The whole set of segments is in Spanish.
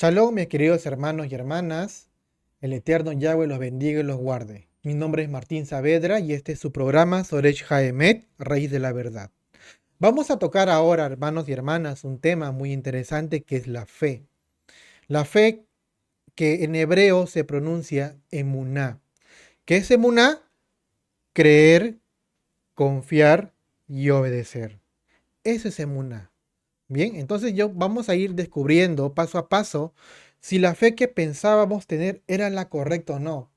Shalom, mis queridos hermanos y hermanas. El Eterno Yahweh los bendiga y los guarde. Mi nombre es Martín Saavedra y este es su programa Soresh Haemet, Raíz de la Verdad. Vamos a tocar ahora, hermanos y hermanas, un tema muy interesante que es la fe. La fe que en hebreo se pronuncia emuná. ¿Qué es emuná? Creer, confiar y obedecer. Eso es emuná. Bien, entonces vamos a ir descubriendo paso a paso si la fe que pensábamos tener era la correcta o no.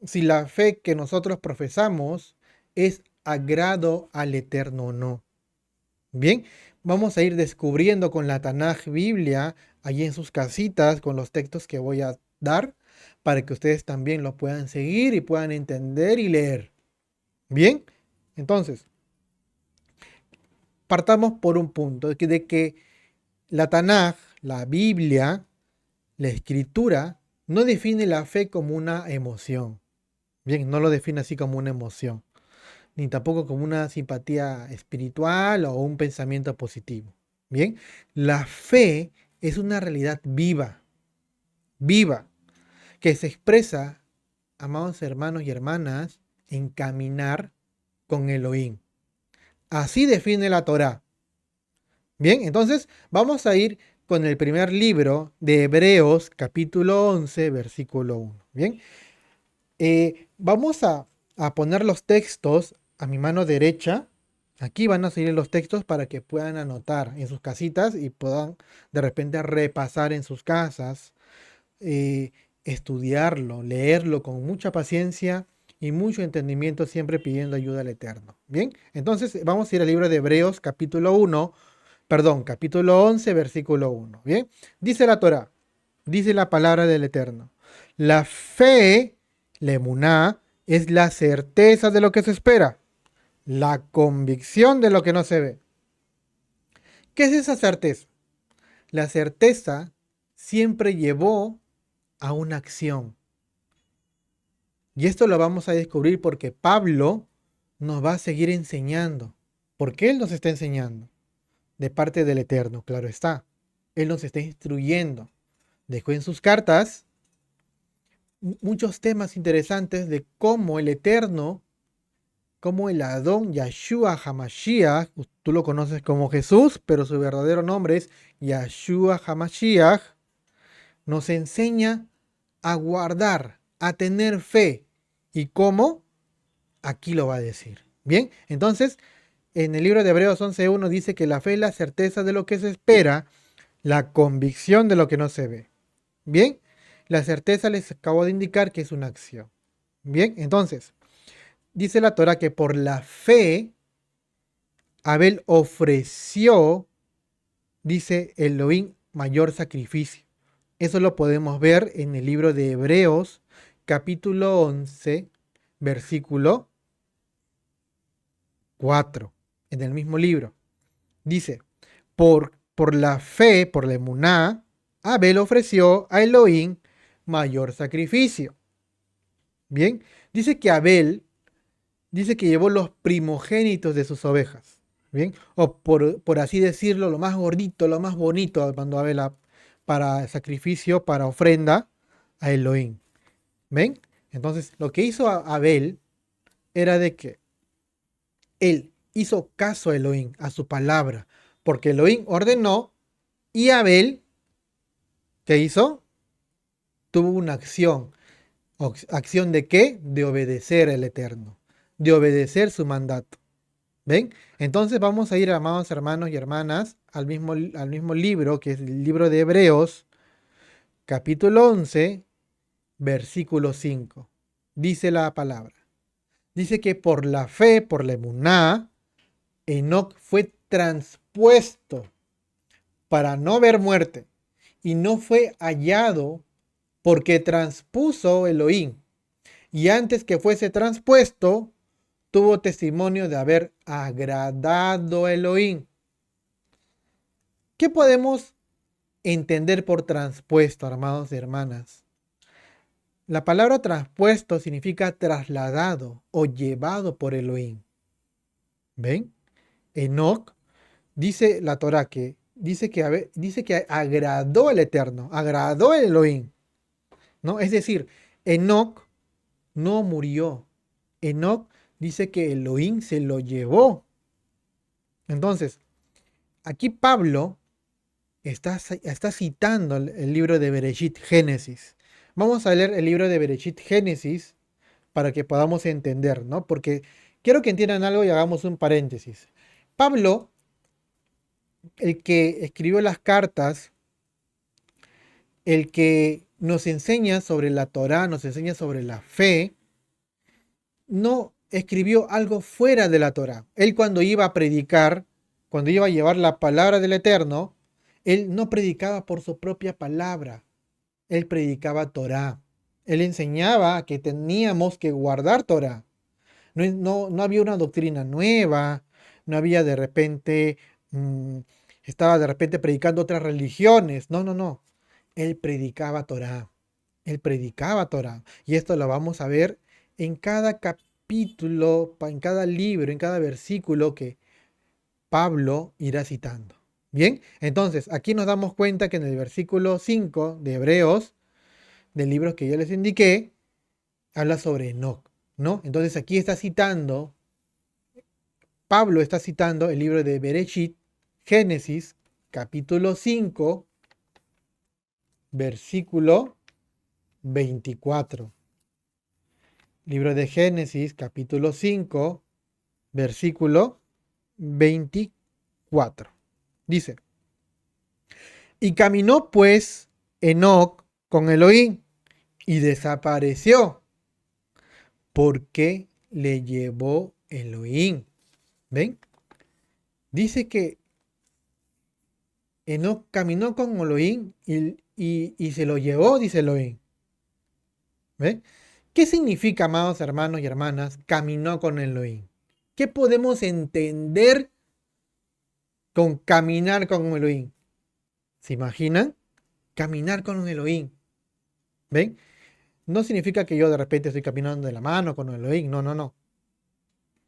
Si la fe que nosotros profesamos es agrado al Eterno o no. Bien, vamos a ir descubriendo con la Tanaj Biblia, allí en sus casitas, con los textos que voy a dar, para que ustedes también lo puedan seguir y puedan entender y leer. Bien, entonces, partamos por un punto, de que la Tanaj, la Biblia, la escritura, no define la fe como una emoción. Bien, no lo define así como una emoción, ni tampoco como una simpatía espiritual o un pensamiento positivo. Bien, la fe es una realidad viva, viva, que se expresa, amados hermanos y hermanas, en caminar con Elohim. Así define la Torá. Bien, entonces vamos a ir con el primer libro de Hebreos, capítulo 11, versículo 1. Bien, vamos a poner los textos a mi mano derecha. Aquí van a salir los textos para que puedan anotar en sus casitas y puedan de repente repasar en sus casas, eh, estudiarlo, leerlo con mucha paciencia y mucho entendimiento, siempre pidiendo ayuda al Eterno. Bien, entonces vamos a ir al libro de Hebreos, capítulo 1, perdón, capítulo 11, versículo 1. Bien, dice la Torá, dice la palabra del Eterno. La fe, la emuná, es la certeza de lo que se espera, la convicción de lo que no se ve. ¿Qué es esa certeza? La certeza siempre llevó a una acción. Y esto lo vamos a descubrir porque Pablo nos va a seguir enseñando. ¿Por qué él nos está enseñando? De parte del Eterno, claro está. Él nos está instruyendo. Dejó en sus cartas muchos temas interesantes de cómo el Eterno, cómo el Adón Yahshua Hamashiach, tú lo conoces como Jesús, pero su verdadero nombre es Yahshua Hamashiach, nos enseña a guardar, a tener fe. ¿Y cómo? Aquí lo va a decir. Bien, entonces, en el libro de Hebreos 11.1 dice que la fe es la certeza de lo que se espera, la convicción de lo que no se ve. Bien, la certeza les acabo de indicar que es una acción. Bien, entonces, dice la Torah que por la fe Abel ofreció, dice Elohim, mayor sacrificio. Eso lo podemos ver en el libro de Hebreos, capítulo 11, versículo 4, en el mismo libro. Dice, por la fe, por la emuná, Abel ofreció a Elohim mayor sacrificio. Bien, dice que Abel, dice que llevó los primogénitos de sus ovejas. Bien, o por así decirlo, lo más gordito, lo más bonito, mandó Abel para sacrificio, para ofrenda a Elohim. ¿Ven? Entonces, lo que hizo Abel era de que él hizo caso a Elohim, a su palabra, porque Elohim ordenó y Abel, ¿qué hizo? Tuvo una acción. ¿Acción de qué? De obedecer al Eterno, de obedecer su mandato. ¿Ven? Entonces vamos a ir, amados hermanos y hermanas, al mismo libro, que es el libro de Hebreos, capítulo 11, versículo 5. Dice la palabra. Dice que por la fe, por la emuná, Enoc fue transpuesto para no ver muerte y no fue hallado porque transpuso Elohim. Y antes que fuese transpuesto, tuvo testimonio de haber agradado a Elohim. ¿Qué podemos entender por transpuesto, hermanos y hermanas? La palabra transpuesto significa trasladado o llevado por Elohim. ¿Ven? Enoc dice la Torah que dice que agradó al Eterno, agradó el Elohim, ¿no? Es decir, Enoc no murió. Enoc dice que Elohim se lo llevó. Entonces, aquí Pablo está citando el libro de Bereshit Génesis. Vamos a leer el libro de Bereshit Génesis para que podamos entender, ¿no? Porque quiero que entiendan algo y hagamos un paréntesis. Pablo, el que escribió las cartas, el que nos enseña sobre la Torá, nos enseña sobre la fe, no escribió algo fuera de la Torá. Él cuando iba a predicar, cuando iba a llevar la palabra del Eterno, él no predicaba por su propia palabra, él predicaba Torá. Él enseñaba que teníamos que guardar Torá. No había una doctrina nueva, no había de repente, mm, estaba de repente predicando otras religiones. No, no, no. Él predicaba Torá. Él predicaba Torá. Y esto lo vamos a ver en cada capítulo, en cada libro, en cada versículo que Pablo irá citando. Bien, entonces aquí nos damos cuenta que en el versículo 5 de Hebreos, del libro que yo les indiqué, habla sobre Enoch, ¿no? Entonces aquí está citando, Pablo está citando el libro de Bereshit, Génesis, capítulo 5, versículo 24. Libro de Génesis, capítulo 5, versículo 24. Dice, y caminó pues Enoc con Elohim y desapareció porque le llevó Elohim. ¿Ven? Dice que Enoc caminó con Elohim y se lo llevó, dice Elohim. ¿Ven? ¿Qué significa, amados hermanos y hermanas, caminó con Elohim? ¿Qué podemos entender con caminar con Elohim? ¿Se imaginan? Caminar con un Elohim. ¿Ven? No significa que yo de repente estoy caminando de la mano con Elohim. No, no, no.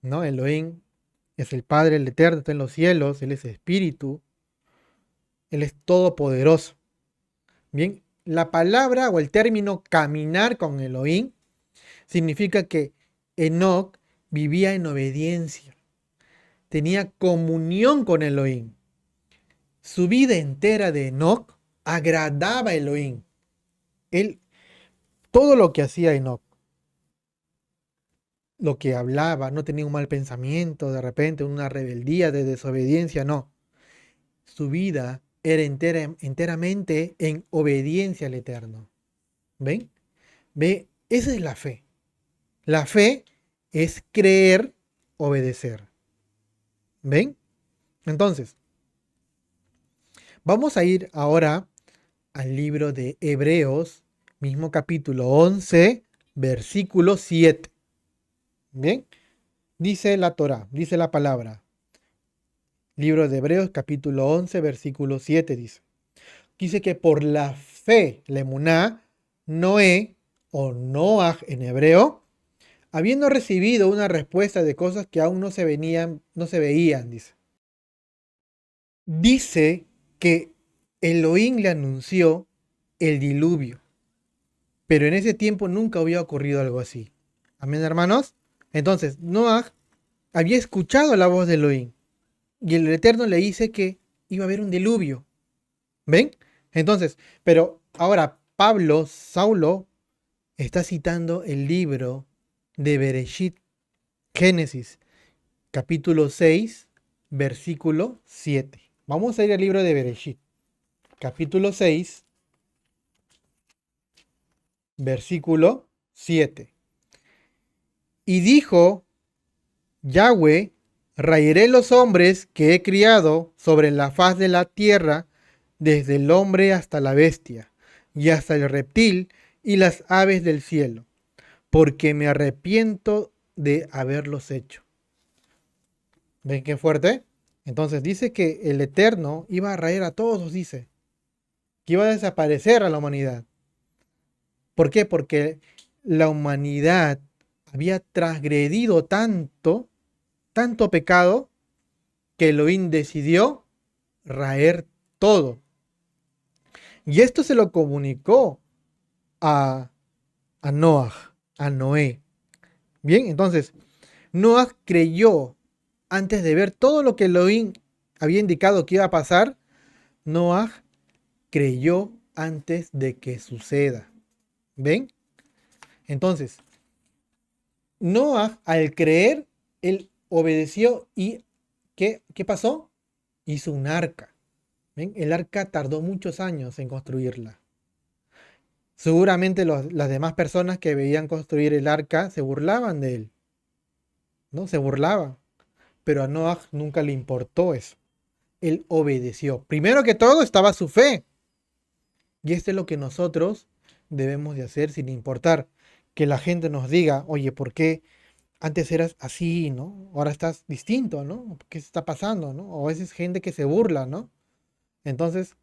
No, Elohim es el Padre, el Eterno, está en los cielos. Él es espíritu. Él es todopoderoso. Bien, la palabra o el término caminar con Elohim significa que Enoc vivía en obediencia. Tenía comunión con Elohim. Su vida entera de Enoc agradaba a Elohim. Él, todo lo que hacía Enoc, lo que hablaba, no tenía un mal pensamiento, de repente una rebeldía de desobediencia, no. Su vida era enteramente en obediencia al Eterno. ¿Ven? ¿Ve? Esa es la fe. La fe es creer, obedecer. ¿Ven? Entonces, vamos a ir ahora al libro de Hebreos, mismo capítulo 11, versículo 7. Bien, dice la Torá, dice la palabra. Libro de Hebreos, capítulo 11, versículo 7 dice. Dice que por la fe, la emuná, Noé, o Noaj en hebreo, habiendo recibido una respuesta de cosas que aún no se veían, dice. Dice que Elohim le anunció el diluvio, pero en ese tiempo nunca había ocurrido algo así. Amén, hermanos. Entonces, Noah había escuchado la voz de Elohim y el Eterno le dice que iba a haber un diluvio. ¿Ven? Entonces, pero ahora Saulo, está citando el libro de Bereshit, Génesis, capítulo 6, versículo 7. Vamos a ir al libro de Bereshit, capítulo 6, versículo 7. Y dijo Yahweh, raeré los hombres que he criado sobre la faz de la tierra, desde el hombre hasta la bestia, y hasta el reptil y las aves del cielo, porque me arrepiento de haberlos hecho. ¿Ven qué fuerte? Entonces dice que el Eterno iba a raer a todos, dice, que iba a desaparecer a la humanidad. ¿Por qué? Porque la humanidad había transgredido tanto pecado, que Elohim decidió raer todo. Y esto se lo comunicó a, a Noé. Bien, entonces, Noah creyó antes de ver todo lo que Elohim había indicado que iba a pasar. Noah creyó antes de que suceda. ¿Ven? Entonces, Noah, al creer, él obedeció y ¿qué pasó? Hizo un arca. ¿Ven? El arca tardó muchos años en construirla. Seguramente las demás personas que veían construir el arca se burlaban de él, ¿no? Se burlaban. Pero a Noah nunca le importó eso. Él obedeció. Primero que todo estaba su fe. Y esto es lo que nosotros debemos de hacer sin importar que la gente nos diga, oye, ¿por qué antes eras así, ¿no? Ahora estás distinto, ¿no? ¿Qué está pasando, ¿no? O a veces gente que se burla, ¿no? Entonces,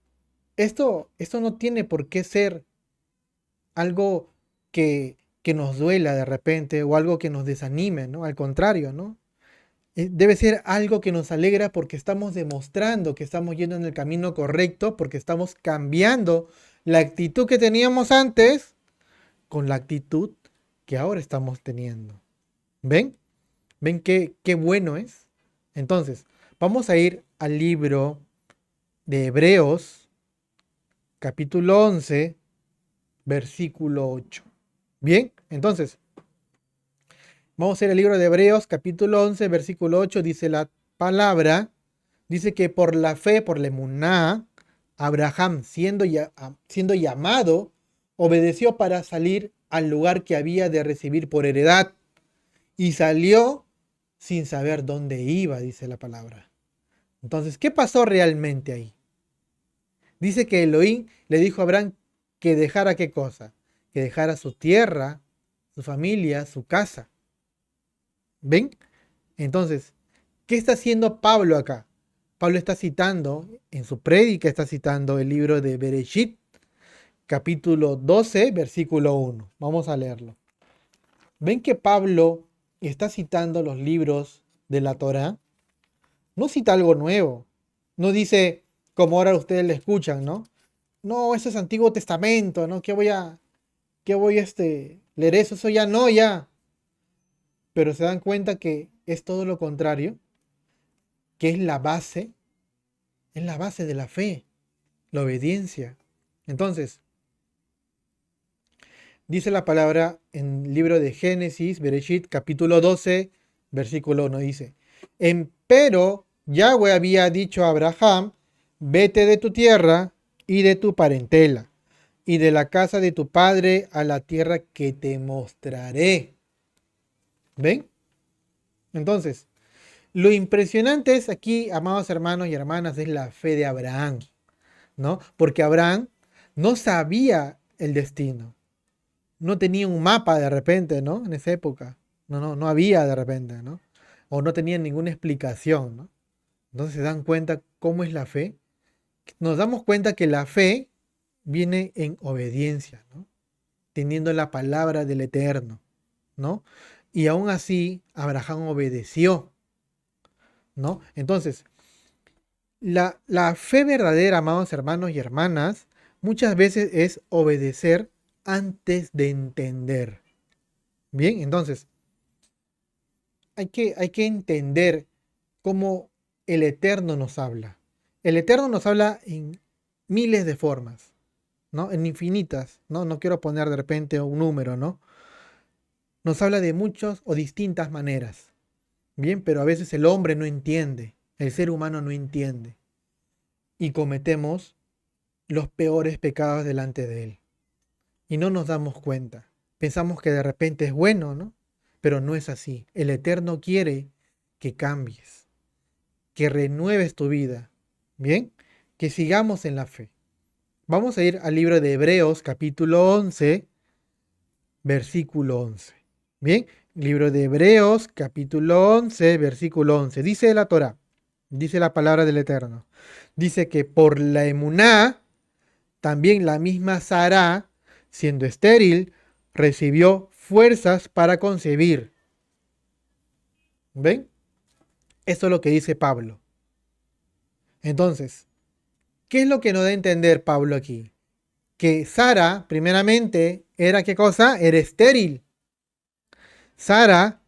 esto no tiene por qué ser algo que nos duela de repente o algo que nos desanime, ¿no? Al contrario, ¿no? Debe ser algo que nos alegra porque estamos demostrando que estamos yendo en el camino correcto, porque estamos cambiando la actitud que teníamos antes con la actitud que ahora estamos teniendo. ¿Ven? ¿Ven qué bueno es? Entonces, vamos a ir al libro de Hebreos, capítulo 11, versículo 8. Bien, entonces, vamos a ir al libro de Hebreos, capítulo 11, versículo 8, dice la palabra, dice que por la fe, por la emuná, Abraham, siendo llamado, obedeció para salir al lugar que había de recibir por heredad y salió sin saber dónde iba, dice la palabra. Entonces, ¿qué pasó realmente ahí? Dice que Elohim le dijo a Abraham que dejara qué cosa, que dejara su tierra, su familia, su casa. ¿Ven? Entonces, ¿qué está haciendo Pablo acá? Pablo está citando, en su prédica está citando el libro de Bereshit, capítulo 12, versículo 1. Vamos a leerlo. ¿Ven que Pablo está citando los libros de la Torá? No cita algo nuevo. No dice, como ahora ustedes le escuchan, ¿no? No, eso es Antiguo Testamento, ¿no? ¿Qué voy a leer eso? Eso ya no, ya. Pero se dan cuenta que es todo lo contrario, que es la base de la fe, la obediencia. Entonces, dice la palabra en el libro de Génesis, Bereshit, capítulo 12, versículo 1, dice, empero Yahweh había dicho a Abraham, vete de tu tierra y de tu parentela, y de la casa de tu padre a la tierra que te mostraré. ¿Ven? Entonces, lo impresionante es aquí, amados hermanos y hermanas, es la fe de Abraham, ¿no? Porque Abraham no sabía el destino. No tenía un mapa de repente, ¿no? En esa época. No había de repente, ¿no? O no tenía ninguna explicación, ¿no? Entonces se dan cuenta cómo es la fe. Nos damos cuenta que la fe viene en obediencia, ¿no? Teniendo la palabra del Eterno, ¿no? Y aún así, Abraham obedeció, ¿no? Entonces, la fe verdadera, amados hermanos y hermanas, muchas veces es obedecer antes de entender. Bien, entonces, hay que entender cómo el Eterno nos habla. El Eterno nos habla en miles de formas, ¿no? En infinitas, ¿no? No quiero poner de repente un número, ¿no? Nos habla de muchas o distintas maneras. Bien, pero a veces el hombre no entiende, el ser humano no entiende y cometemos los peores pecados delante de él. Y no nos damos cuenta. Pensamos que de repente es bueno, ¿no? Pero no es así. El Eterno quiere que cambies, que renueves tu vida. Bien, que sigamos en la fe. Vamos a ir al libro de Hebreos capítulo 11, versículo 11. Bien, libro de Hebreos capítulo 11, versículo 11. Dice la Torá, dice la palabra del Eterno. Dice que por la emuná, también la misma Sara, siendo estéril, recibió fuerzas para concebir. ¿Ven? Eso es lo que dice Pablo. Entonces, ¿Qué es lo que nos da a entender Pablo aquí? Que Sara, primeramente, era ¿qué cosa? Era estéril. Sara,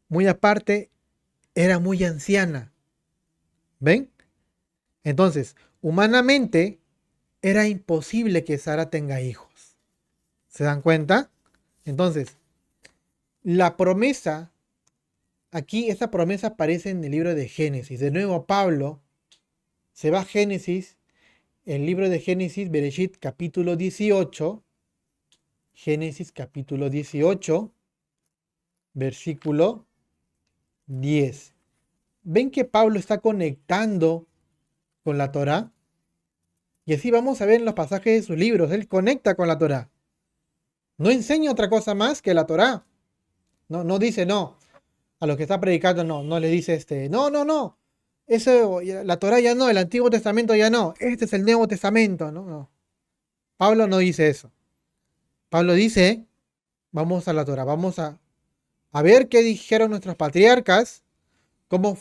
muy aparte, era muy anciana. ¿Ven? Entonces, humanamente, era imposible que Sara tenga hijos. ¿Se dan cuenta? Entonces, la promesa, aquí esa promesa aparece en el libro de Génesis. De nuevo, Pablo se va a Génesis, el libro de Génesis, Bereshit capítulo 18, Génesis capítulo 18, versículo 10. ¿Ven que Pablo está conectando con la Torá? Y así vamos a ver en los pasajes de sus libros, él conecta con la Torá. No enseña otra cosa más que la Torá. No, no dice no. A los que está predicando, no, no le dice no, no, no. Eso, la Torá ya no, el Antiguo Testamento ya no. Este es el Nuevo Testamento, no, no. Pablo no dice eso. Pablo dice, vamos a la Torá, vamos a ver qué dijeron nuestros patriarcas, cómo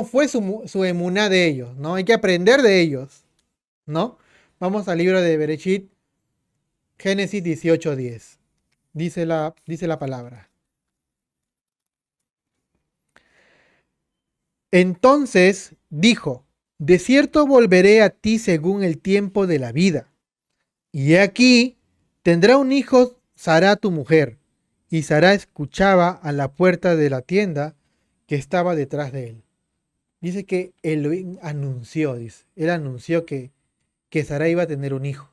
fue su emuná de ellos, ¿no? Hay que aprender de ellos, ¿no? Vamos al libro de Bereshit, Génesis 18:10. Dice la palabra. Entonces dijo, de cierto volveré a ti según el tiempo de la vida. Y he aquí, tendrá un hijo Sara tu mujer. Y Sara escuchaba a la puerta de la tienda que estaba detrás de él. Dice que Elohim anunció, dice. Él anunció que Sara iba a tener un hijo.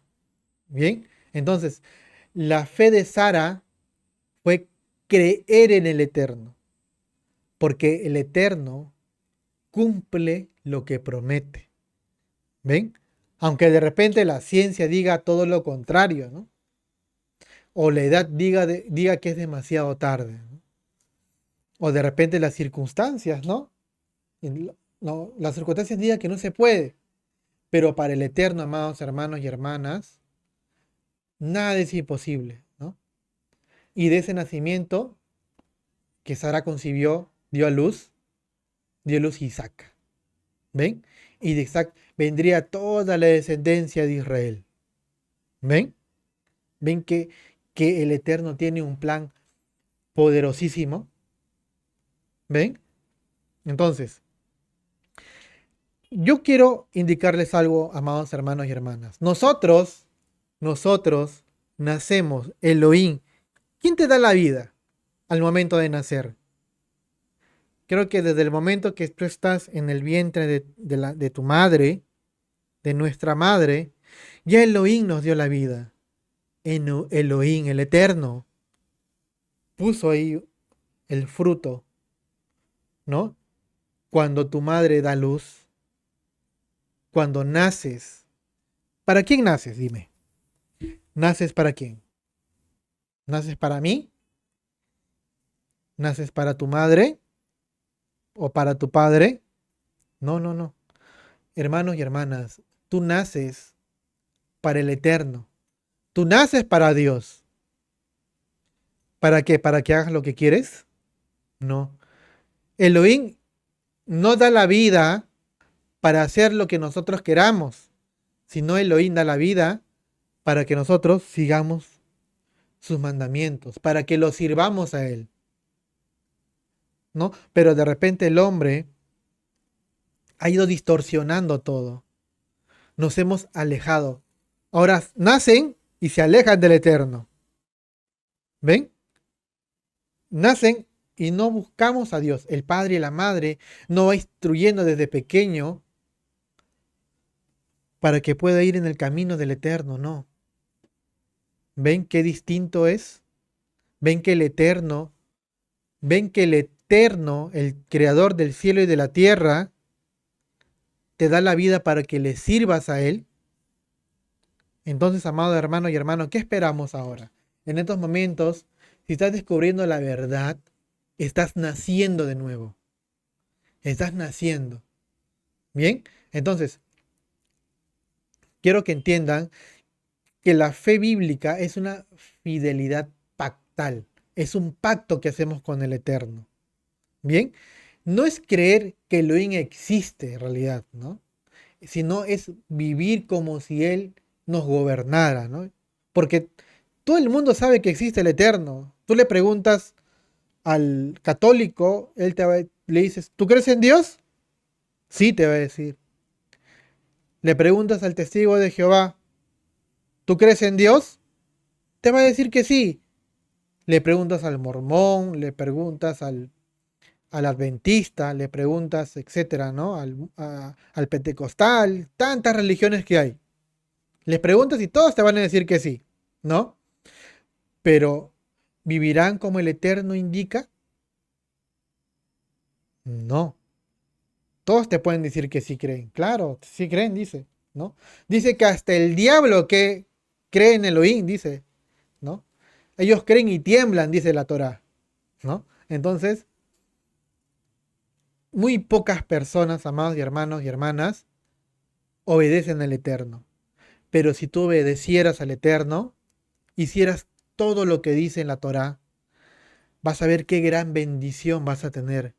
Bien, entonces, la fe de Sara fue creer en el Eterno. Porque el Eterno cumple lo que promete. ¿Ven? Aunque de repente la ciencia diga todo lo contrario, ¿no? O la edad diga que es demasiado tarde, ¿no? O de repente las circunstancias, ¿no? No, las circunstancias digan que no se puede. Pero para el Eterno, amados hermanos y hermanas, nada es imposible, ¿no? Y de ese nacimiento que Sara concibió, dio a luz Isaac. ¿Ven? Y de Isaac vendría toda la descendencia de Israel. ¿Ven? ¿Ven que el Eterno tiene un plan poderosísimo? ¿Ven? Entonces, yo quiero indicarles algo, amados hermanos y hermanas. Nosotros nacemos, Elohim. ¿Quién te da la vida al momento de nacer? Creo que desde el momento que tú estás en el vientre de tu madre, de nuestra madre, ya Elohim nos dio la vida. Elohim, el Eterno, puso ahí el fruto, ¿no? Cuando tu madre da luz, cuando naces. ¿Para quién naces? Dime. ¿Naces para quién? ¿Naces para mí? ¿Naces para tu madre? ¿O para tu padre? No, no, no. Hermanos y hermanas, tú naces para el Eterno. Tú naces para Dios. ¿Para qué? ¿Para que hagas lo que quieres? No. Elohim no da la vida para hacer lo que nosotros queramos, sino Elohim da la vida para que nosotros sigamos sus mandamientos, para que lo sirvamos a Él, ¿no? Pero de repente el hombre ha ido distorsionando todo. Nos hemos alejado. Ahora nacen y se alejan del Eterno. ¿Ven? Nacen y no buscamos a Dios. El padre y la madre no va instruyendo desde pequeño para que pueda ir en el camino del Eterno, no. ¿Ven qué distinto es? ¿Ven que el Eterno, ven que el Eterno, el creador del cielo y de la tierra, te da la vida para que le sirvas a Él? Entonces, amado hermano y hermano, ¿qué esperamos ahora? En estos momentos, si estás descubriendo la verdad, estás naciendo de nuevo. Estás naciendo. Bien, entonces, quiero que entiendan que la fe bíblica es una fidelidad pactal. Es un pacto que hacemos con el Eterno. Bien, no es creer que Elohim existe en realidad, ¿no? sino es vivir como si Él nos gobernara, ¿no? Porque todo el mundo sabe que existe el Eterno. Tú le preguntas al católico, le dices, ¿tú crees en Dios? Sí, te va a decir. Le preguntas al testigo de Jehová, ¿tú crees en Dios? Te va a decir que sí. Le preguntas al mormón, le preguntas al adventista, le preguntas, etcétera, ¿no? Al pentecostal, tantas religiones que hay. Les preguntas y todos te van a decir que sí, ¿no? Pero ¿vivirán como el Eterno indica? No. Todos te pueden decir que sí creen. Claro, sí creen, dice, ¿no? Dice que hasta el diablo que cree en Elohim, dice, ¿no? Ellos creen y tiemblan, dice la Torá, ¿no? Entonces, muy pocas personas, amados y hermanos y hermanas, obedecen al Eterno. Pero si tú obedecieras al Eterno, hicieras todo lo que dice en la Torá, vas a ver qué gran bendición vas a tener.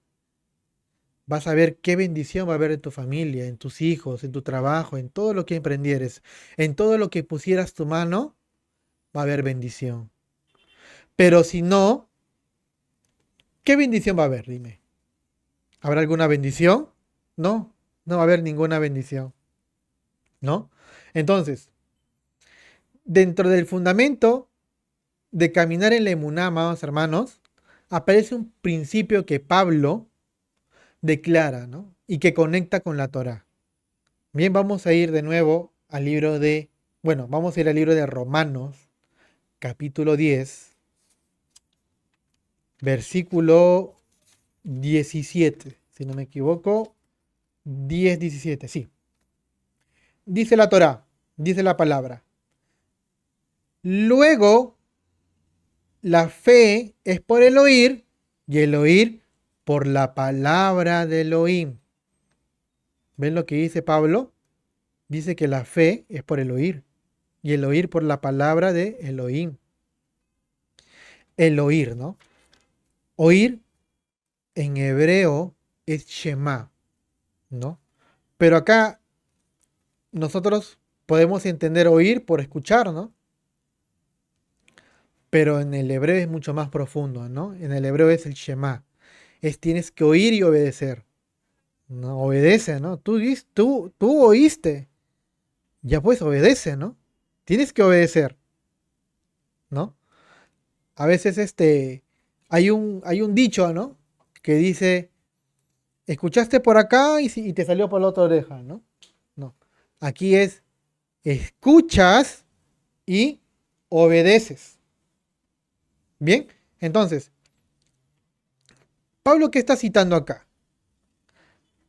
Vas a ver qué bendición va a haber en tu familia, en tus hijos, en tu trabajo, en todo lo que emprendieres, en todo lo que pusieras tu mano, va a haber bendición. Pero si no, ¿qué bendición va a haber? Dime. ¿Habrá alguna bendición? No, no va a haber ninguna bendición, ¿no? Entonces, dentro del fundamento de caminar en la emuná, amados hermanos, aparece un principio que Pablo declara, ¿no? Y que conecta con la Torá. Bien, vamos a ir de nuevo al libro de, bueno, vamos a ir al libro de Romanos, capítulo 10, versículo 17, si no me equivoco, 10, 17, sí. Dice la Torá, dice la palabra. Luego, la fe es por el oír y el oír por la palabra de Elohim. ¿Ven lo que dice Pablo? Dice que la fe es por el oír y el oír por la palabra de Elohim. El oír, ¿no? Oír en hebreo es Shema, ¿no? Pero acá nosotros podemos entender oír por escuchar, ¿no? Pero en el hebreo es mucho más profundo, ¿no? En el hebreo es el Shema. Es tienes que oír y obedecer. No obedece, ¿no? Tú oíste, ya pues obedece, ¿no? Tienes que obedecer, ¿no? A veces hay un dicho, ¿no? Que dice, escuchaste por acá y te salió por la otra oreja, ¿no? No. Aquí es, escuchas y obedeces. Bien, entonces, Pablo, ¿qué está citando acá?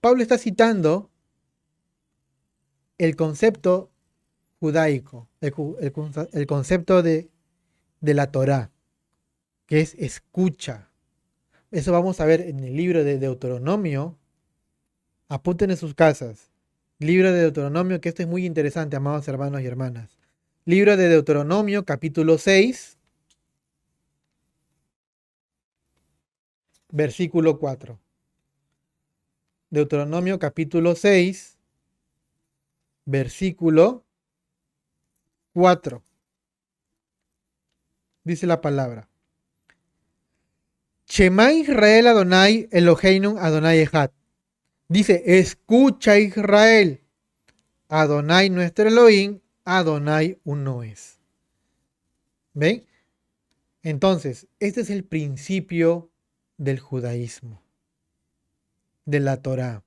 Pablo está citando el concepto judaico, el concepto de la Torá, que es escucha. Eso vamos a ver en el libro de Deuteronomio. Apunten en sus casas. Libro de Deuteronomio, que esto es muy interesante, amados hermanos y hermanas. Libro de Deuteronomio, capítulo 6, versículo 4. Deuteronomio, capítulo 6, versículo 4. Dice la palabra. Shema Israel Adonai Eloheinu Adonai Echad. Dice, escucha Israel, Adonai nuestro Elohim, Adonai uno es. ¿Ven? Entonces, este es el principio del judaísmo, de la Torá,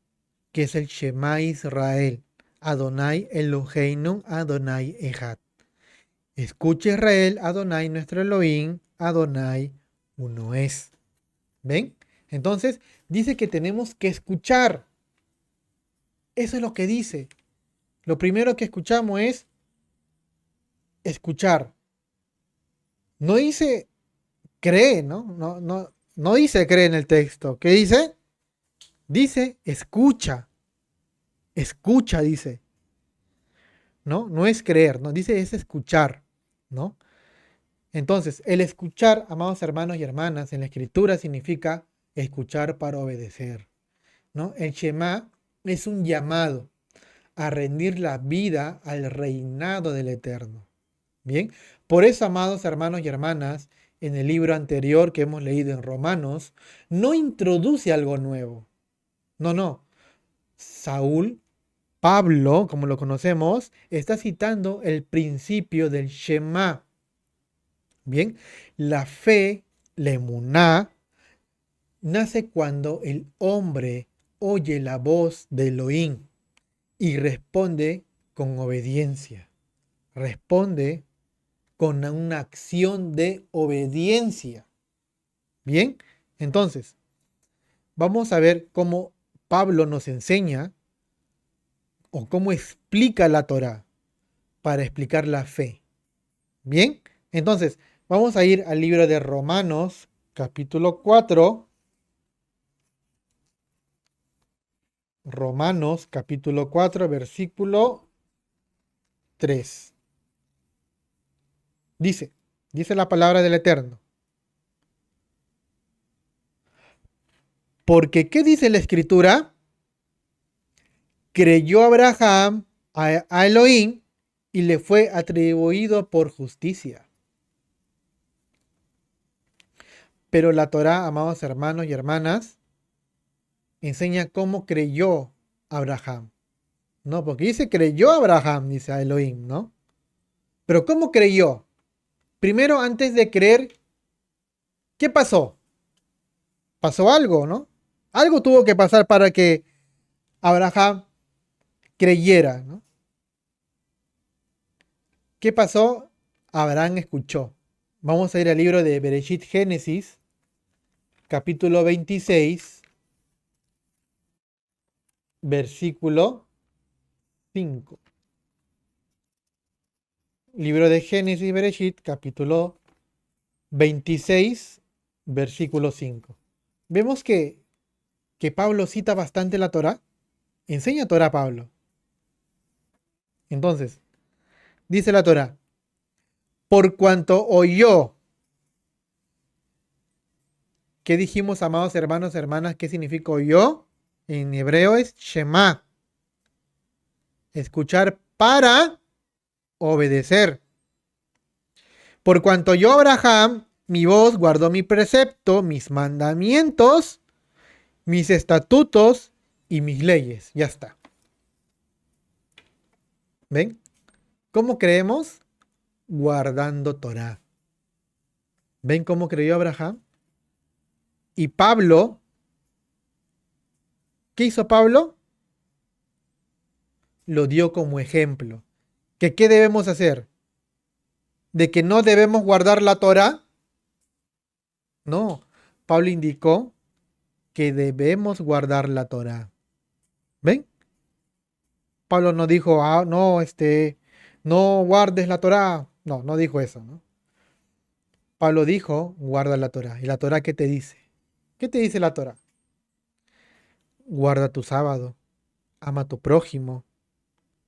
que es el Shema Israel, Adonai Eloheinu, Adonai Echad. Escucha Israel, Adonai nuestro Elohim, Adonai uno es. ¿Ven? Entonces, dice que tenemos que escuchar. Eso es lo que dice. Lo primero que escuchamos es escuchar. No dice cree, ¿no? No dice cree en el texto. ¿Qué dice? Dice escucha. Escucha, dice. ¿No? No es creer, ¿no? Dice es escuchar, ¿no? Entonces, el escuchar, amados hermanos y hermanas, en la escritura significa escuchar para obedecer, ¿no? El Shema es un llamado a rendir la vida al reinado del Eterno. Bien, por eso, amados hermanos y hermanas, en el libro anterior que hemos leído en Romanos, no introduce algo nuevo. No, no. Saúl, Pablo, como lo conocemos, está citando el principio del Shema. Bien, la fe, la emuná, nace cuando el hombre oye la voz de Elohim y responde con obediencia. Responde con una acción de obediencia. Bien, entonces, vamos a ver cómo Pablo nos enseña o cómo explica la Torá para explicar la fe. Bien, entonces, vamos a ir al libro de Romanos, capítulo 4. Romanos, capítulo 4, versículo 3. Dice la palabra del Eterno. Porque, ¿qué dice la Escritura? Creyó Abraham a Elohim y le fue atribuido por justicia. Pero la Torá, amados hermanos y hermanas, enseña cómo creyó Abraham. No, porque dice creyó Abraham, dice a Elohim, ¿no? Pero ¿cómo creyó? Primero, antes de creer, ¿qué pasó? Pasó algo, ¿no? Algo tuvo que pasar para que Abraham creyera, ¿no? ¿Qué pasó? Abraham escuchó. Vamos a ir al libro de Bereshit Génesis, capítulo 26, versículo 5. Libro de Génesis Bereshit, capítulo 26, versículo 5. Vemos que Pablo cita bastante la Torá. Enseña Torá Pablo. Entonces, dice la Torá, por cuanto oyó. ¿Qué dijimos, amados hermanos, hermanas? ¿Qué significa oyó? En hebreo es Shema. Escuchar para obedecer. Por cuanto oyó Abraham, mi voz guardó mi precepto, mis mandamientos, mis estatutos y mis leyes. Ya está. ¿Ven? ¿Cómo creemos? Guardando Torah. ¿Ven cómo creyó Abraham? Y Pablo, ¿qué hizo Pablo? Lo dio como ejemplo. ¿Que qué debemos hacer? ¿De que no debemos guardar la Torah? No. Pablo indicó que debemos guardar la Torah. ¿Ven? Pablo no dijo, no, no guardes la Torah. No, no dijo eso, ¿no? Pablo dijo, guarda la Torah. ¿Y la Torah qué te dice? ¿Qué te dice la Torah? Guarda tu sábado, ama a tu prójimo,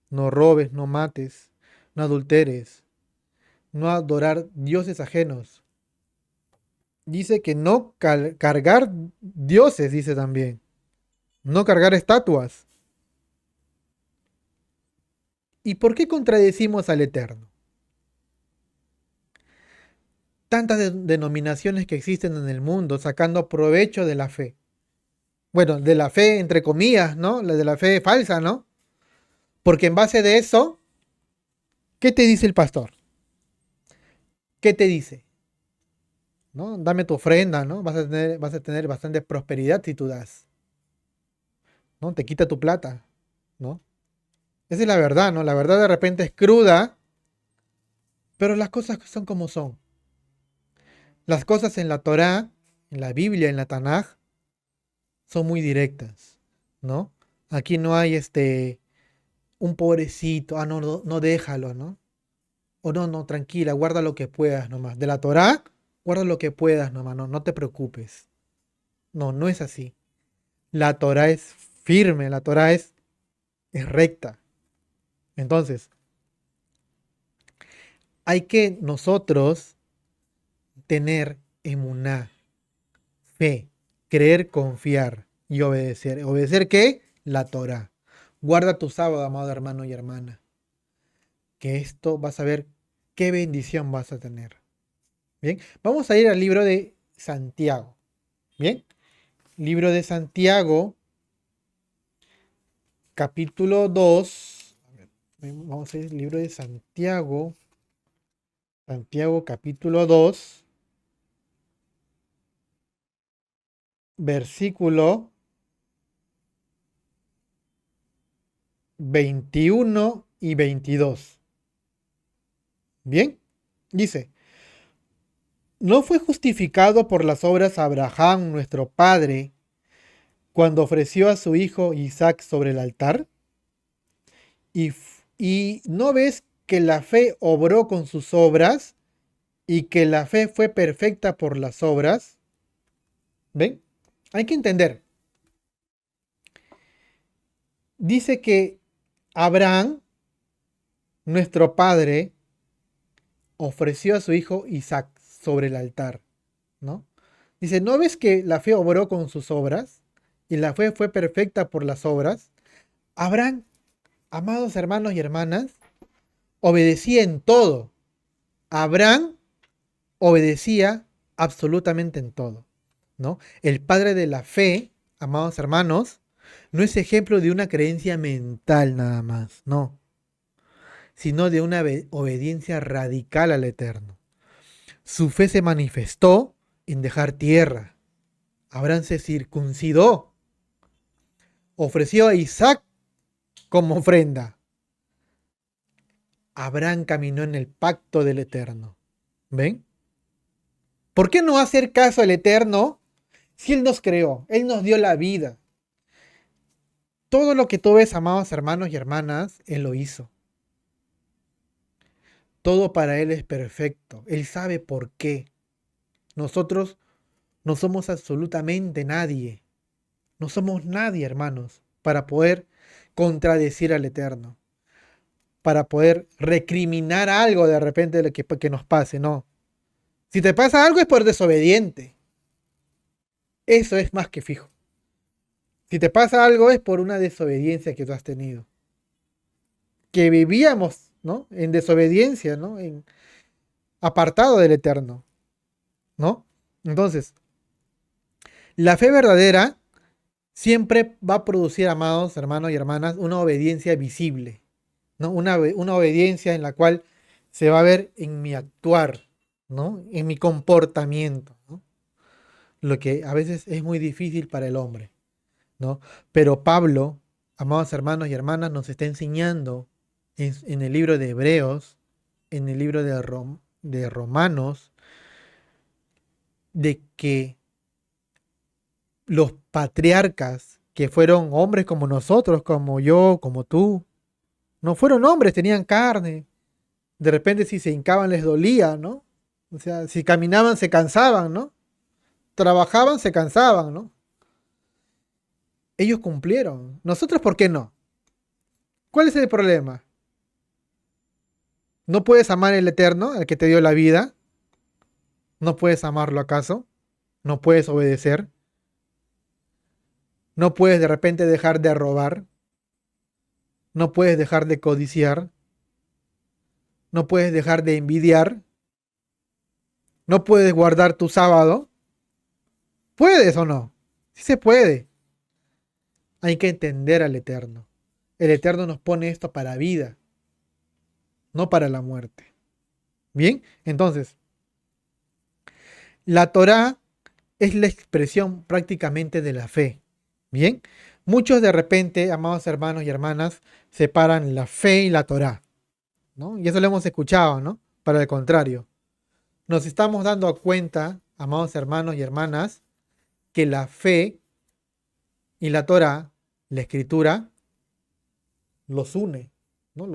no robes, no mates, no adulteres, no adorar dioses ajenos. Dice que no cargar dioses, dice también. No cargar estatuas. ¿Y por qué contradecimos al Eterno? Tantas denominaciones que existen en el mundo sacando provecho de la fe. Bueno, de la fe entre comillas, ¿no? La de la fe falsa, ¿no? Porque en base de eso, ¿qué te dice el pastor? ¿Qué te dice? ¿No? Dame tu ofrenda, ¿no? Vas a tener bastante prosperidad si tú das, ¿no? Te quita tu plata, ¿no? Esa es la verdad, ¿no? La verdad de repente es cruda, pero las cosas son como son. Las cosas en la Torá, en la Biblia, en la Tanaj, son muy directas, ¿no? Aquí no hay un pobrecito, no, no, no déjalo, ¿no? O no, no, tranquila, guarda lo que puedas nomás. De la Torá, guarda lo que puedas nomás, no, no te preocupes. No, no es así. La Torá es firme, la Torá es recta. Entonces, hay que nosotros tener emuná, fe, creer, confiar y obedecer. ¿Obedecer qué? La Torá. Guarda tu sábado, amado hermano y hermana, que esto vas a ver qué bendición vas a tener. Bien, vamos a ir al libro de Santiago. Bien, libro de Santiago, capítulo 2. Vamos a ir al libro de Santiago, Santiago capítulo 2, versículo 21 y 22. Bien, dice, ¿no fue justificado por las obras Abraham, nuestro padre, cuando ofreció a su hijo Isaac sobre el altar? Y no ves que la fe obró con sus obras y que la fe fue perfecta por las obras. ¿Ven? Hay que entender. Dice que Abraham, nuestro padre, ofreció a su hijo Isaac sobre el altar, ¿no? Dice, ¿no ves que la fe obró con sus obras y la fe fue perfecta por las obras? Abraham, amados hermanos y hermanas, obedecía en todo. Abraham obedecía absolutamente en todo, ¿no? El padre de la fe, amados hermanos, no es ejemplo de una creencia mental nada más, no, sino de una obediencia radical al Eterno. Su fe se manifestó en dejar tierra. Abraham se circuncidó, ofreció a Isaac como ofrenda. Abraham caminó en el pacto del Eterno. ¿Ven? ¿Por qué no hacer caso al Eterno si Él nos creó? Él nos dio la vida. Todo lo que tú ves, amados hermanos y hermanas, Él lo hizo. Todo para Él es perfecto. Él sabe por qué. Nosotros no somos absolutamente nadie. No somos nadie, hermanos, para poder contradecir al Eterno. Para poder recriminar algo de repente de lo que nos pase. No. Si te pasa algo es por desobediente. Eso es más que fijo. Si te pasa algo es por una desobediencia que tú has tenido. Que vivíamos, ¿no? En desobediencia, ¿no? En apartado del Eterno, ¿no? Entonces, la fe verdadera siempre va a producir, amados hermanos y hermanas, una obediencia visible, ¿no? Una obediencia en la cual se va a ver en mi actuar, ¿no? En mi comportamiento, ¿no? Lo que a veces es muy difícil para el hombre, ¿no? Pero Pablo, amados hermanos y hermanas, nos está enseñando en el libro de Hebreos, en el libro de Romanos, de que los patriarcas, que fueron hombres como nosotros, como yo, como tú, no fueron hombres, tenían carne. De repente si se hincaban les dolía, ¿no? O sea, si caminaban se cansaban, ¿no? Trabajaban, se cansaban, ¿no? Ellos cumplieron. Nosotros, ¿por qué no? ¿Cuál es el problema? ¿No puedes amar el Eterno, el que te dio la vida? ¿No puedes amarlo acaso? ¿No puedes obedecer? ¿No puedes de repente dejar de robar? ¿No puedes dejar de codiciar? ¿No puedes dejar de envidiar? ¿No puedes guardar tu sábado? ¿Puedes o no? Sí se puede. Hay que entender al Eterno. El Eterno nos pone esto para vida, no para la muerte. Bien, entonces, la Torá es la expresión prácticamente de la fe. Bien, muchos de repente, amados hermanos y hermanas, separan la fe y la Torá, ¿no? Y eso lo hemos escuchado, ¿no? Para el contrario, nos estamos dando cuenta, amados hermanos y hermanas, que la fe y la Torá, la escritura, los une, ¿no?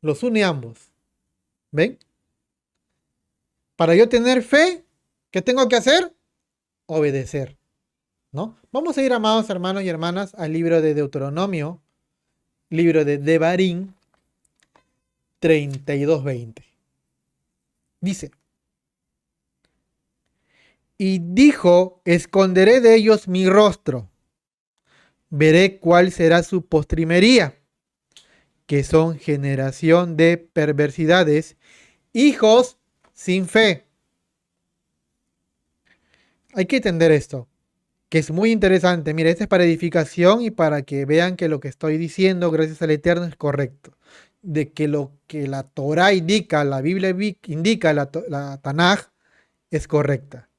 Los une ambos. ¿Ven? Para yo tener fe, ¿qué tengo que hacer? Obedecer, ¿no? Vamos a ir, amados hermanos y hermanas, al libro de Deuteronomio, libro de Devarim 32:20. Dice, y dijo, esconderé de ellos mi rostro, veré cuál será su postrimería, que son generación de perversidades, hijos sin fe. Hay que entender esto, que es muy interesante. Mira, este es para edificación y para que vean que lo que estoy diciendo, gracias al Eterno, es correcto. De que lo que la Torah indica, la Biblia indica, la Tanaj, es correcta.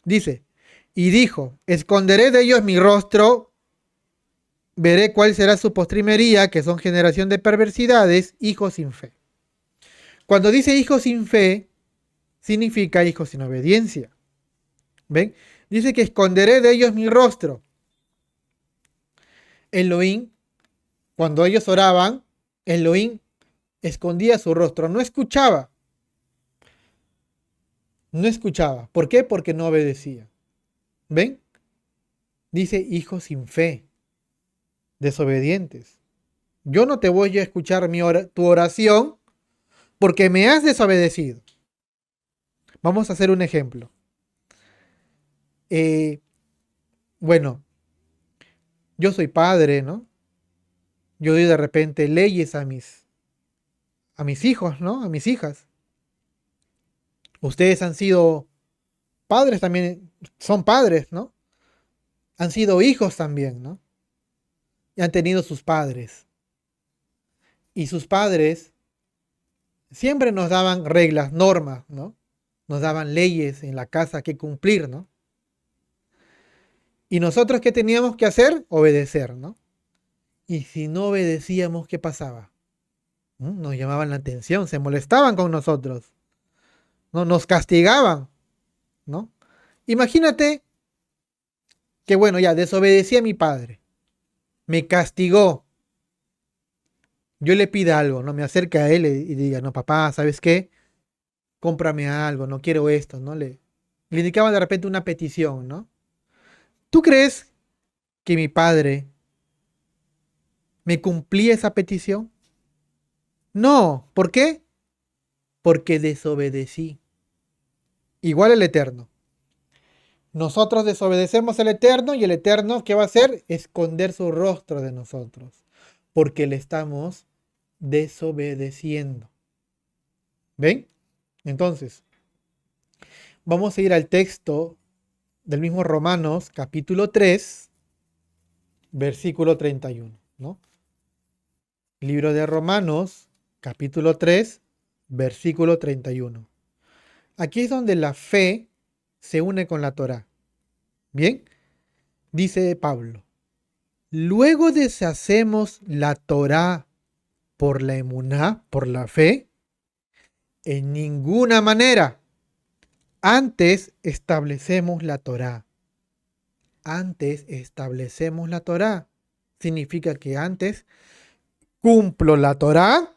Dice, y dijo, esconderé de ellos mi rostro, veré cuál será su postrimería, que son generación de perversidades, hijos sin fe. Cuando dice hijos sin fe, significa hijos sin obediencia. ¿Ven? Dice que esconderé de ellos mi rostro. Elohim, cuando ellos oraban, Elohim escondía su rostro, no escuchaba. No escuchaba. ¿Por qué? Porque no obedecía. ¿Ven? Dice hijos sin fe, desobedientes. Yo no te voy a escuchar tu oración porque me has desobedecido. Vamos a hacer un ejemplo. Eh, bueno, yo soy padre, ¿no? Yo doy de repente leyes a mis hijos, ¿no? A mis hijas. Ustedes han sido padres también, son padres, ¿no? Han sido hijos también, ¿no? Y han tenido sus padres. Y sus padres siempre nos daban reglas, normas, ¿no? Nos daban leyes en la casa que cumplir, ¿no? Y nosotros, ¿qué teníamos que hacer? Obedecer, ¿no? Y si no obedecíamos, ¿qué pasaba? Nos llamaban la atención, se molestaban con nosotros, ¿no? Nos castigaban, ¿no? Imagínate que, bueno, ya desobedecí a mi padre, me castigó, yo le pida algo, ¿no? Me acerque a él y diga, no, papá, ¿sabes qué? Cómprame algo, no quiero esto, ¿no? Le indicaba de repente una petición, ¿no? ¿Tú crees que mi padre me cumplía esa petición? No, ¿por qué? Porque desobedecí. Igual el Eterno. Nosotros desobedecemos al Eterno y el Eterno, ¿qué va a hacer? Esconder su rostro de nosotros, porque le estamos desobedeciendo. ¿Ven? Entonces, vamos a ir al texto del mismo Romanos, capítulo 3, versículo 31, ¿no? Libro de Romanos, capítulo 3, versículo 31. Aquí es donde la fe se une con la Torá. Bien, dice Pablo. Luego deshacemos la Torá por la emuná, por la fe, en ninguna manera. Antes establecemos la Torá. Antes establecemos la Torá. Significa que antes cumplo la Torá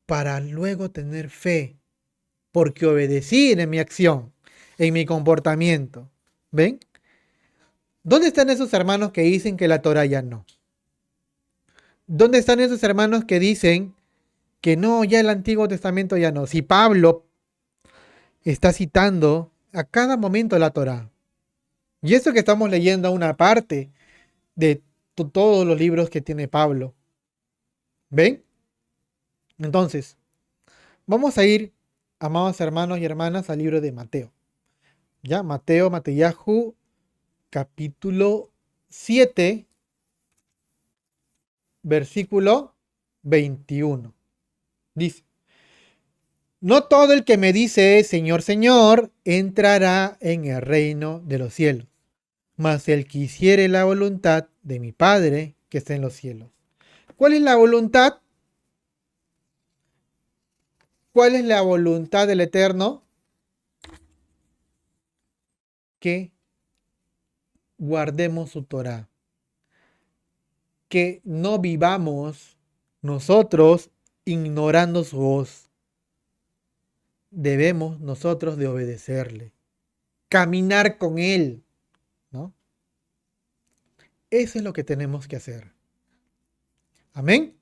para luego tener fe, porque obedecí en mi acción, en mi comportamiento. ¿Ven? ¿Dónde están esos hermanos que dicen que la Torá ya no? ¿Dónde están esos hermanos que dicen que no, ya el Antiguo Testamento ya no? Si Pablo está citando a cada momento la Torá. Y esto que estamos leyendo una parte de todos los libros que tiene Pablo. ¿Ven? Entonces, vamos a ir, amados hermanos y hermanas, al libro de Mateo. Ya, Mateo, Mateyahu, capítulo 7, versículo 21. Dice, no todo el que me dice Señor, Señor, entrará en el reino de los cielos, mas el que hiciere la voluntad de mi Padre que está en los cielos. ¿Cuál es la voluntad? ¿Cuál es la voluntad del Eterno? Que guardemos su Torah. Que no vivamos nosotros ignorando su voz. Debemos nosotros de obedecerle. Caminar con Él, ¿no? Eso es lo que tenemos que hacer. Amén.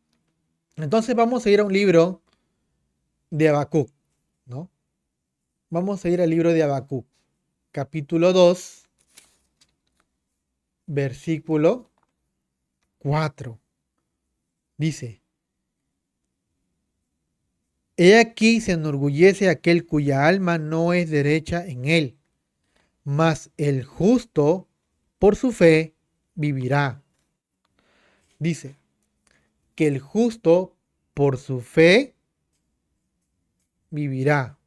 Entonces vamos a ir a un libro de Habacuc, ¿no? Vamos a ir al libro de Habacuc, capítulo 2, versículo 4. Dice: He aquí se enorgullece aquel cuya alma no es derecha en él, mas el justo por su fe vivirá. Dice que el justo por su fe vivirá,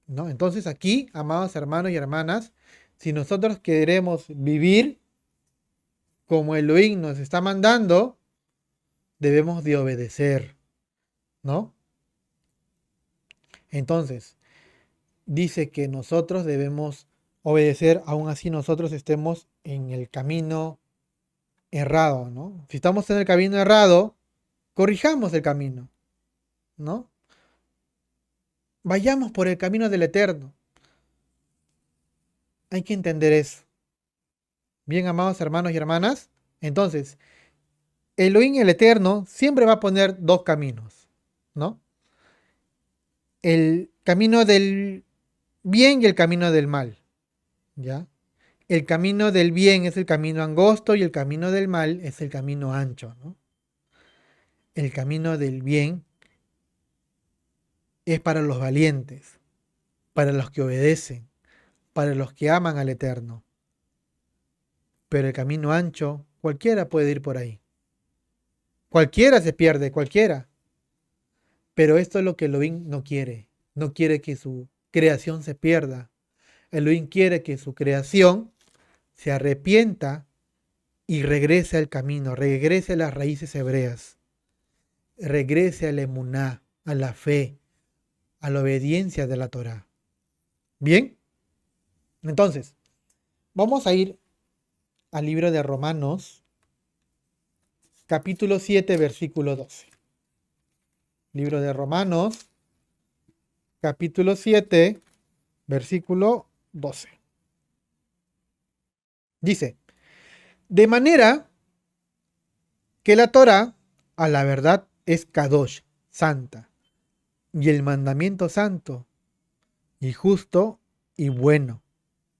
¿no? Entonces aquí, amados hermanos y hermanas, si nosotros queremos vivir como Elohim nos está mandando, debemos de obedecer, ¿no? Entonces, dice que nosotros debemos obedecer, aun así nosotros estemos en el camino errado, ¿no? Si estamos en el camino errado, corrijamos el camino, ¿no? Vayamos por el camino del Eterno. Hay que entender eso. Bien, amados hermanos y hermanas, entonces, Elohim el Eterno siempre va a poner dos caminos, ¿no? El camino del bien y el camino del mal, ¿ya? El camino del bien es el camino angosto y el camino del mal es el camino ancho, ¿no? El camino del bien es para los valientes, para los que obedecen, para los que aman al Eterno. Pero el camino ancho, cualquiera puede ir por ahí. Cualquiera se pierde, cualquiera. Pero esto es lo que Elohim no quiere. No quiere que su creación se pierda. Elohim quiere que su creación se arrepienta y regrese al camino, regrese a las raíces hebreas, regrese a la emuná, a la fe, a la obediencia de la Torá. Bien, entonces, vamos a ir al libro de Romanos, capítulo 7, versículo 12. Libro de Romanos, capítulo 7, versículo 12. Dice: de manera que la Torá, a la verdad, es Kadosh, santa, y el mandamiento santo, y justo, y bueno.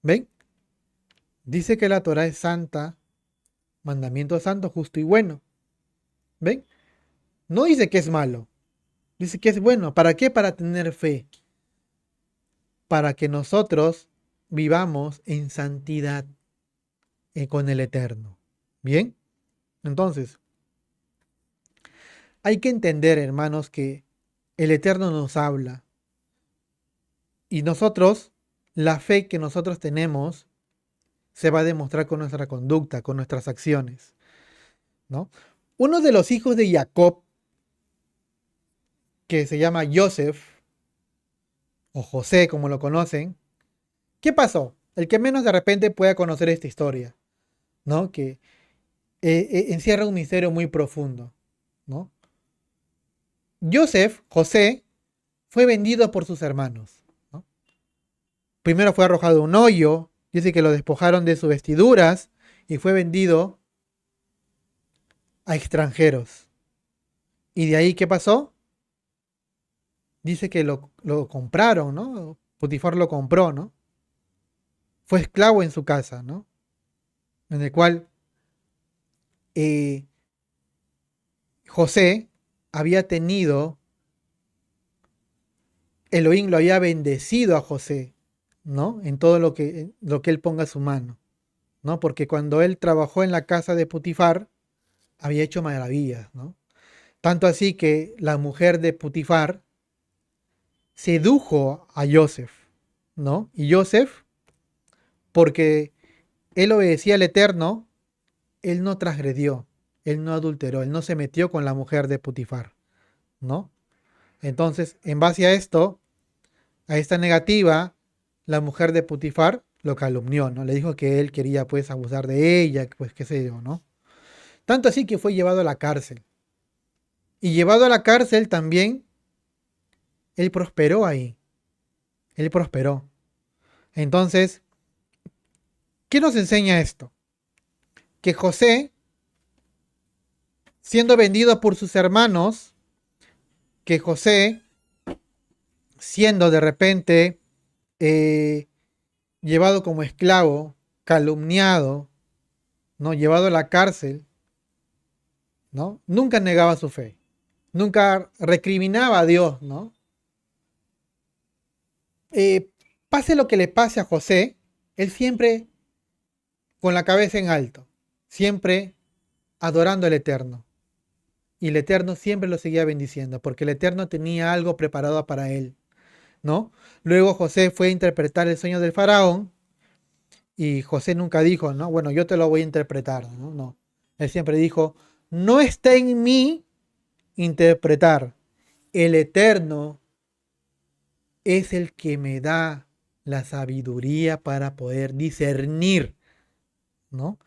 ¿Ven? Dice que la Torá es santa, mandamiento santo, justo y bueno. ¿Ven? No dice que es malo, dice que es bueno. ¿Para qué? Para tener fe. Para que nosotros vivamos en santidad con el Eterno. ¿Bien? Entonces, hay que entender, hermanos, que el Eterno nos habla. Y nosotros, la fe que nosotros tenemos, se va a demostrar con nuestra conducta, con nuestras acciones, ¿no? Uno de los hijos de Jacob, que se llama Joseph, o José, como lo conocen, ¿qué pasó? El que menos de repente pueda conocer esta historia, ¿no? Que encierra un misterio muy profundo, ¿no? José, fue vendido por sus hermanos, ¿no? Primero fue arrojado a un hoyo, dice que lo despojaron de sus vestiduras y fue vendido a extranjeros. ¿Y de ahí qué pasó? Dice que lo compraron, ¿no? Potifar lo compró, ¿no? Fue esclavo en su casa, ¿no? En el cual eh, José había tenido, Elohim lo había bendecido a José, ¿no? En todo lo que él ponga su mano, ¿no? Porque cuando él trabajó en la casa de Potifar, había hecho maravillas, ¿no? Tanto así que la mujer de Potifar sedujo a Joseph, ¿no? Y Joseph, porque él obedecía al Eterno, él no transgredió, él no adulteró, él no se metió con la mujer de Potifar, ¿no? Entonces, en base a esto, a esta negativa, la mujer de Potifar lo calumnió, ¿no? Le dijo que él quería pues abusar de ella, pues qué sé yo, ¿no? Tanto así que fue llevado a la cárcel. Y llevado a la cárcel también, él prosperó ahí. Él prosperó. Entonces, ¿qué nos enseña esto? Que José, siendo vendido por sus hermanos, que José, siendo de repente llevado como esclavo, calumniado, ¿no? Llevado a la cárcel, ¿no? Nunca negaba su fe, nunca recriminaba a Dios, ¿no? Eh, Pase lo que le pase a José, él siempre con la cabeza en alto, siempre adorando al Eterno. Y el Eterno siempre lo seguía bendiciendo, porque el Eterno tenía algo preparado para él, ¿no? Luego José fue a interpretar el sueño del faraón y José nunca dijo, ¿no? Bueno, yo te lo voy a interpretar, ¿no? No. Él siempre dijo, no está en mí interpretar. El Eterno es el que me da la sabiduría para poder discernir, ¿no?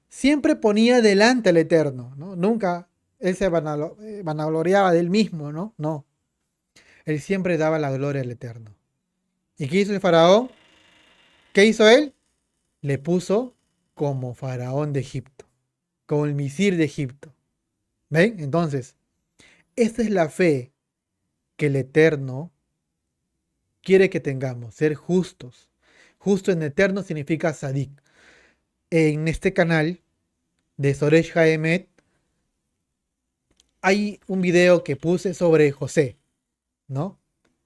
Siempre ponía delante al Eterno, ¿no? Nunca él se vanagloriaba de él mismo, ¿no? No, él siempre daba la gloria al Eterno. ¿Y qué hizo el faraón? ¿Qué hizo él? Le puso como faraón de Egipto, como el misir de Egipto. ¿Ven? Entonces, esta es la fe que el Eterno quiere que tengamos, ser justos. Justo en eterno significa sadik. En este canal de Soresh Haemet hay un video que puse sobre José, ¿no?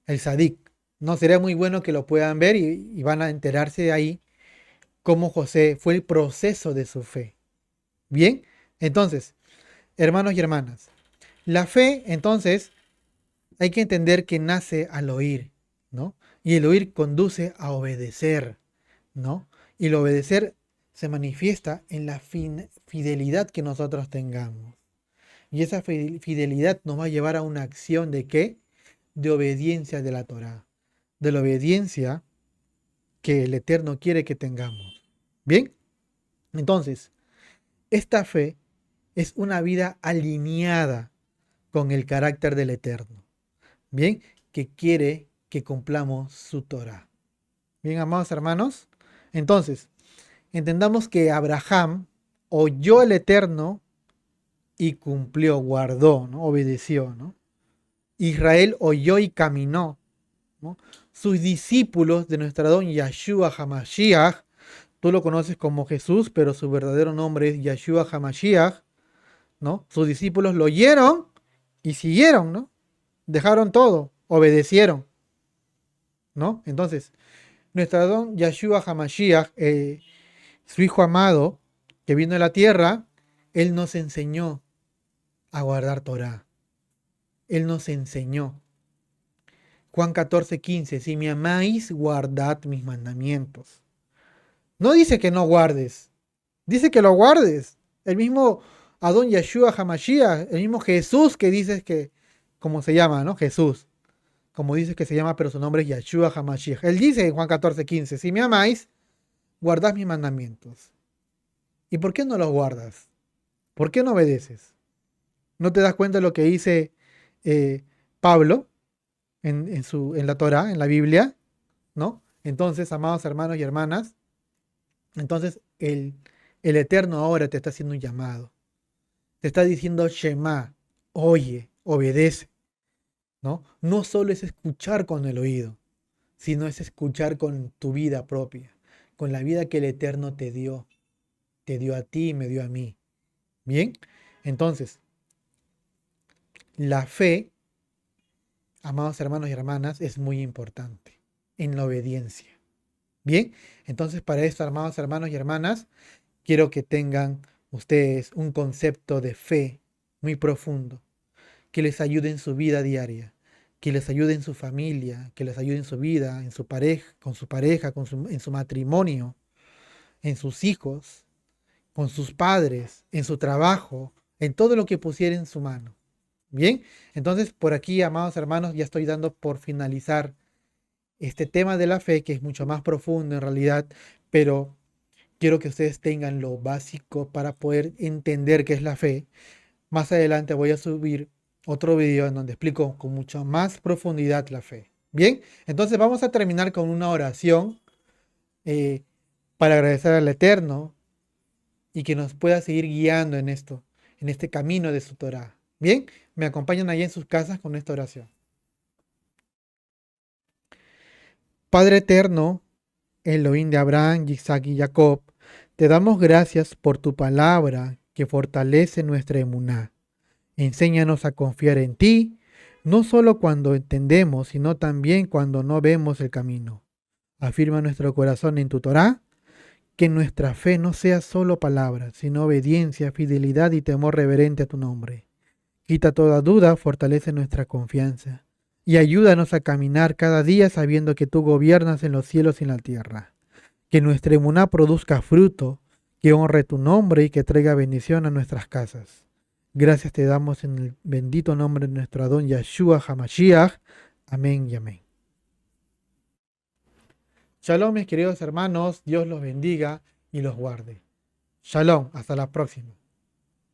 El sadik. No, sería muy bueno que lo puedan ver y van a enterarse de ahí cómo José fue el proceso de su fe. Bien, entonces, hermanos y hermanas, la fe, entonces, hay que entender que nace al oír, ¿no? Y el oír conduce a obedecer, ¿no? Y el obedecer se manifiesta en la fidelidad que nosotros tengamos. Y esa fidelidad nos va a llevar a una acción de qué? De obediencia de la Torá, de la obediencia que el Eterno quiere que tengamos. Bien, entonces, esta fe es una vida alineada con el carácter del Eterno. Bien, que quiere que cumplamos su Torah. Bien, amados hermanos, entonces, entendamos que Abraham oyó al Eterno y cumplió, guardó, ¿no? Obedeció, ¿no? Israel oyó y caminó, ¿no? Sus discípulos de nuestra don Yahshua HaMashiach, tú lo conoces como Jesús, pero su verdadero nombre es Yahshua HaMashiach, ¿no? Sus discípulos lo oyeron y siguieron, ¿no? Dejaron todo, obedecieron, ¿no? Entonces, nuestro don Yahshua HaMashiach, su Hijo amado, que vino a la tierra, Él nos enseñó a guardar Torah. Él nos enseñó. Juan 14:15, si me amáis, guardad mis mandamientos. No dice que no guardes, dice que lo guardes. El mismo Adón Yahshua HaMashiach, el mismo Jesús que dices que, como se llama, ¿no? Jesús, como dices que se llama, pero su nombre es Yahshua HaMashiach. Él dice en Juan 14:15, si me amáis, guardad mis mandamientos. ¿Y por qué no los guardas? ¿Por qué no obedeces? ¿No te das cuenta de lo que dice Pablo en la Torah, en la Biblia? ¿No? Entonces, amados hermanos y hermanas, entonces el Eterno ahora te está haciendo un llamado. Te está diciendo Shema, oye, obedece, ¿no? No solo es escuchar con el oído, sino es escuchar con tu vida propia, con la vida que el Eterno te dio a ti y me dio a mí. Bien, entonces, la fe, amados hermanos y hermanas, es muy importante en la obediencia. Bien, entonces para esto, amados hermanos y hermanas, quiero que tengan ustedes un concepto de fe muy profundo, que les ayude en su vida diaria, que les ayude en su familia, que les ayude en su vida, en su pareja, en su matrimonio, en sus hijos, con sus padres, en su trabajo, en todo lo que pusiera en su mano. Bien, entonces por aquí, amados hermanos, ya estoy dando por finalizar este tema de la fe, que es mucho más profundo en realidad, pero quiero que ustedes tengan lo básico para poder entender qué es la fe. Más adelante voy a subir otro video en donde explico con mucha más profundidad la fe. Bien, entonces vamos a terminar con una oración eh, para agradecer al Eterno y que nos pueda seguir guiando en esto, en este camino de su Torah. Bien, me acompañan allá en sus casas con esta oración. Padre Eterno, Elohim de Abraham, Isaac y Jacob, Te damos gracias por tu palabra que fortalece nuestra emuná. Enséñanos a confiar en ti, no solo cuando entendemos, sino también cuando no vemos el camino. Afirma nuestro corazón en tu Torá, que nuestra fe no sea solo palabras, sino obediencia, fidelidad y temor reverente a tu nombre. Quita toda duda, fortalece nuestra confianza y ayúdanos a caminar cada día sabiendo que tú gobiernas en los cielos y en la tierra. Que nuestra emuná produzca fruto, que honre tu nombre y que traiga bendición a nuestras casas. Gracias te damos en el bendito nombre de nuestro Adón Yahshua Hamashiach. Amén y amén. Shalom, mis queridos hermanos, Dios los bendiga y los guarde. Shalom, hasta la próxima.